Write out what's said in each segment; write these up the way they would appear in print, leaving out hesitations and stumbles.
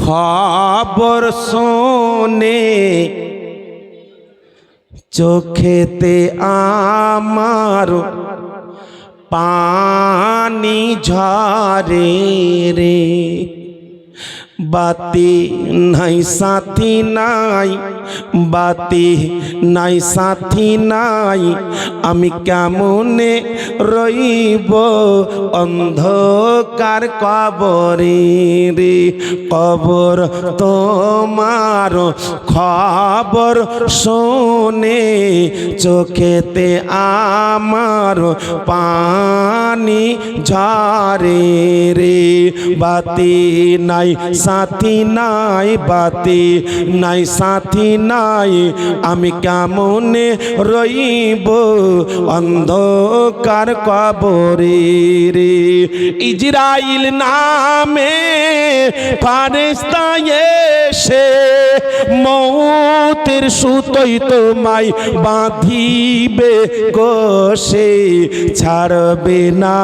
খবর শোনে চোখেতে আমার পানি ঝরে রে। বাতি নাই সাথী নাই, বাতি নাই সাথী নাই, আমি কেমনে রইব অন্ধকার কবরে রে। কবর তোমার খবর শোনে চোখেতে আমার পানি ঝরে রে। বাতি নাই সাথী নাই, বাতি নাই সাথী নাই, আমি কেমনে রইব অন্ধকার কবরে রে। ইজরাইল নামে ফারেস্তা এসে মৌতের সুতোই তোমায় বাঁধিবে কষে। ছাড়বে না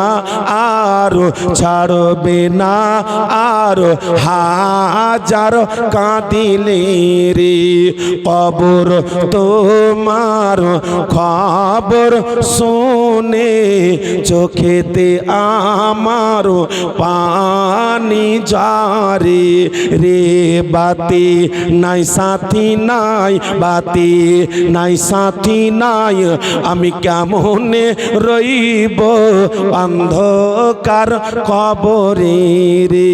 আর, ছাড়বে না আর, হাজার কাঁদিলে রে। কবর তোমার খবর শোনে চোখেতে আমার পানি ঝরে রে। বাতি নাই সাথী নাই, বাতি নাই সাথী নাই, আমি কেমনে রইব অন্ধকার কবরে রে।